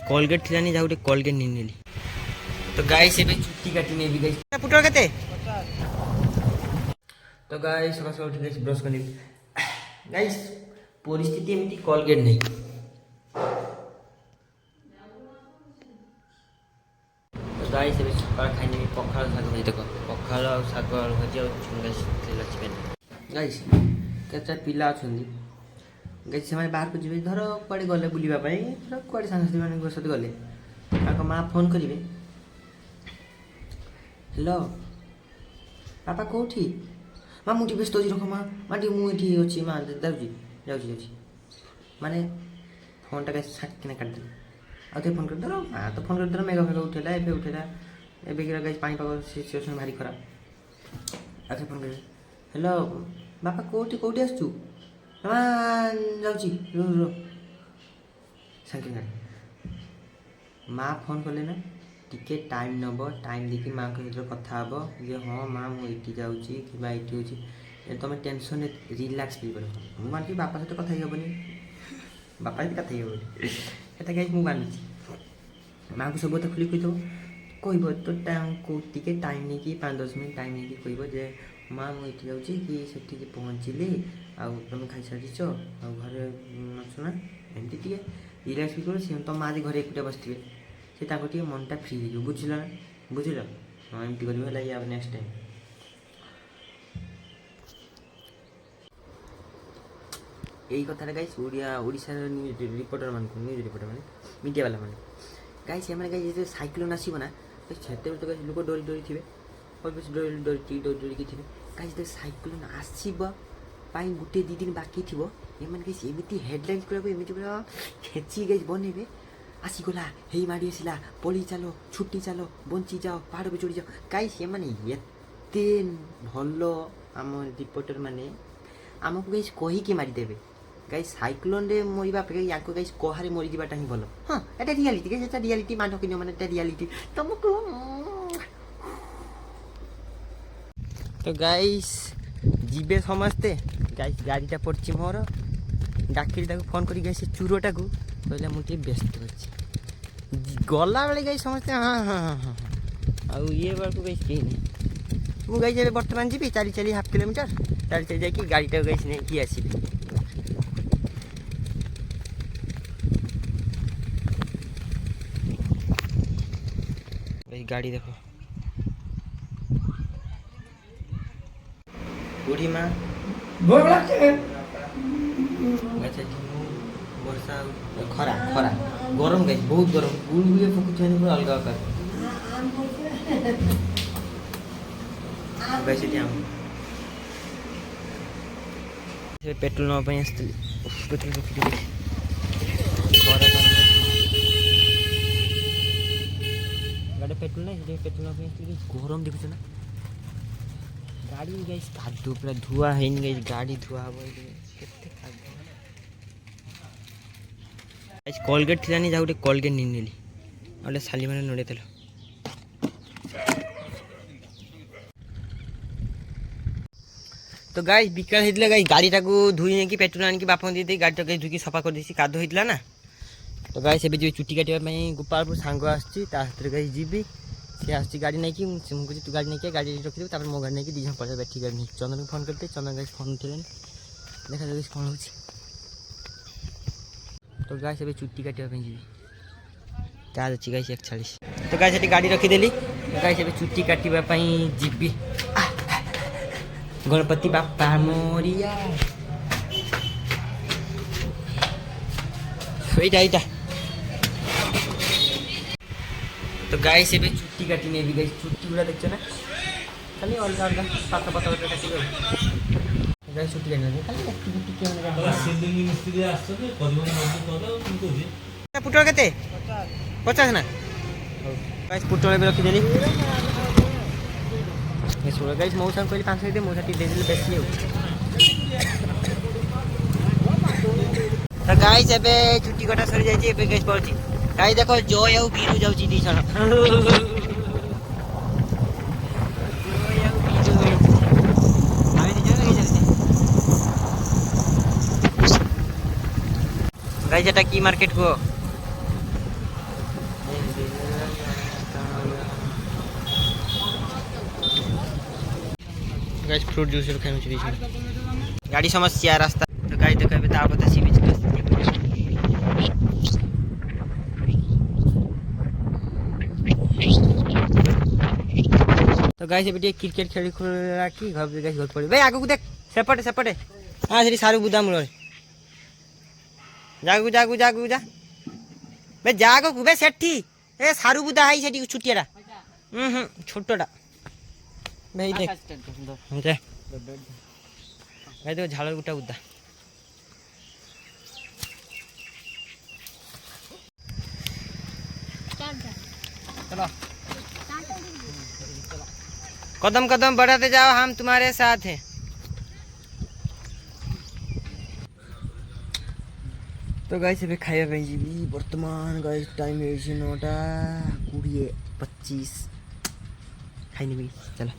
Colgate थिलानी जा गोटे Colgate नहीं नेली तो गाइस एबे छुट्टी काटी नेबी गाइस पुटर केते तो गाइस सकाळ सकाळ उठी गाइस ब्रश करनी गाइस परिस्थिति एमती कोलगेट नहीं तो गाइस एबे सकाळ खाइनी पखाल साग भाई देखो पखाल और साग और भजी और गाइस तेला चिकन गाइस केटा पिला अछंदी गाइस से बाहर को जीवे धर कुआडे गले बुलिबा पई धर कुआडे सांगसाथी माने सहित गले ताको माँ फोन करिवे हेलो पापा कोठी माँ मुझे व्यस्त अच्छी रख माँ माँ टी मुझे अच्छी माँ जाऊँगी जाऊँगी जाऊँगी माने फोन टा साथ किना काट दे आउ फोन कर दर माँ तो फोन कर दर मेघ फेघ उठेला एबे गाइस पानीपाग सिचुएसन भारी खराब आउ फोन कर हेलो बापा कोठी कोठी आसचु माँ जाऊँगी रो रो साथ माँ फोन कले ना टिके टाइम नब टाइम देखी माँ को कथा हे जे हाँ माँ मुझे जाऊँगी कि ये तुम टेंशन रिलैक्स फील कर मुझे बापा सहित कथा हेबनी बापा भी कथा हेबनी गाइस मुझे मानुची माँ को सब खुली कहीदेव कह तो टिके टाइम नहीं कि 5-10 मिनट टाइम नहीं कि कह जे माँ मुझे जाऊँगी कि से पहुँचली आउ तुम खाई सारी घरे अच्छु ना एमती टे रिलैक्स फील कर सी तुम माँ घरे एकुटिया बसवे से मनटा फ्री हो बुझल ना बुझल हाँ एमती कर नेक्स्ट टाइम यही कथा गाइस ओडिशा न्यूज रिपोर्टर मान न्यूज रिपोर्टर मैंने मीडिया वाला मैंने गाइस एम गाइस जो साइक्लोन आसो ना से तो गाइस लोक डरी डरी थे और बेस डरी डरिकी थे गाइस जो साइक्लोन आसब गोटे 2 दिन बाकी थी एम गाइस एमती हेडलाइन करमती पूरा खेची गाइस बनइबे आसीगला हे माड़ी आसला पड़ी चलो छुट्टी चलो बंची जाओ पहाड़ पे चढ़ी जाओ गाइस ये माने एते भलो आम रिपोर्टर माने आमको गाइस कहीकि मारिदेवे गाइस साइक्लोन रे मरिबा अपेक्षा या गाइस कहारे मरी जावाटा ही भलो हाँ एटा रियलिटी गाइस एटा रियलिटी मानो कि माने एटा रियलिटी तुमको तो गाइस जीवे समस्ते गाइस गाड़ीटा पड़ची मोर डाकिरी ताको फोन करी गाइस चूरोटा को कहला मुझे व्यस्त अच्छी गला बेले गाई समस्ते हाँ हाँ हाँ हाँ आउ ये बार को गाइस कहीं नहीं मुझे गाइस एबे वर्तमान जी चली चली हाफ किलोमीटर चली चली जाकि गाड़ीटा गाइस नहीं कि आसबे गाड़ी देखो बूढ़ी माँ वर्षा खरा खरा गरम गाइस बहुत गरम गुलगुली फुकुछ पूरा अलग आकार गाइस एटी हम पेट्रोल न पई आस्तली पेट्रोल रखि दे खरा गाड़ी पेट्रोल नहीं पेट्रोल न पई आस्तली गरम देखुछ ना गाड़ी गाइस कादू पूरा धुआ है गाइस गाड़ी धुआ हबो केते कादू गाइस कोलगेट थिलानी जा गोटे कोलगेट नहीं नेली आले साली माने नडे तेल तो गाइस बिकाल हेतले गाइस गाड़ीटा को धुई ने कि पेट्रोल आन कि बापन दे दे गाड़ीटा के धुई सफा कर देसी कादो हेतला ना तो गाइस एबे जे चुटी काटिया पई गोपालपुर सांग आछी ता हतर गाइस जीबी से आछी गाड़ी नहीं कि मुझे तू गाड़ी नहीं कि गाड़ी रखि दे तापर मो गाड़ी नहीं कि दिजन पड़े बैठी गाड़ी नहीं चंदन को फोन करते चंदन गाइस फोन उठेले देखा गाइस कोन होची तो गाइस एबे चुट्टी काटिया पई जीबी चार्ज अछि गाइस 41 तो गाइस एटी गाड़ी रखी देली गाइस एबे चुट्टी काटिबा पई जीबी गणपति बाप्पा मोरिया एटा तो गाइस एबे चुट्टी काटी नेबी गाइस चुट्टी गुला देखछ ना खाली अलग अलग पाता पाता काटी गयो गाइस चुट्टी काटी खाली एक्टिविटी के माने सिलिंग मिस्त्री आछो के परिवहन मंत्री करो तुम कहजे पुटल केते 50 ना गाइस पुटल एबे रखी देली ये सोला गाइस मौसा कहली 500 दे मौसा टी दे देले बेसी हो तो गाइस एबे चुट्टी कटा सरी जाई एबे गाइस पड़ची गाइस देखो जय आउ बीरू जाउची दी छन गाइस एटा की मार्केट को गाइस फ्रूट जूस खाइ छि बीच में गाड़ी समस्या रास्ता तो गाइस देखबे त आबत सी बीच में तो गाइस बेटे क्रिकेट खेली खोला की घर पे गाइस घर पड़े भाई आगु देख सेपटे सेपटे हां सेठी सारू बुदा मूल जागु जागु जागु जा बे जागु बे सेठी ए सारू बुदा हाई सेठी छुटियाडा छोटोडा भाई देख दे भाई देखो झाड़ गुटा बुदा चलो कदम कदम बढ़ाते जाओ हम तुम्हारे साथ हैं तो गाइस ଏବେ ଖାଇବା ପାଇଁ ଯିବି ବର୍ତ୍ତମାନ ଗାଇस टाइम ହେଇଛି 9:20 25 ଖାଇନେବି ଚାଲ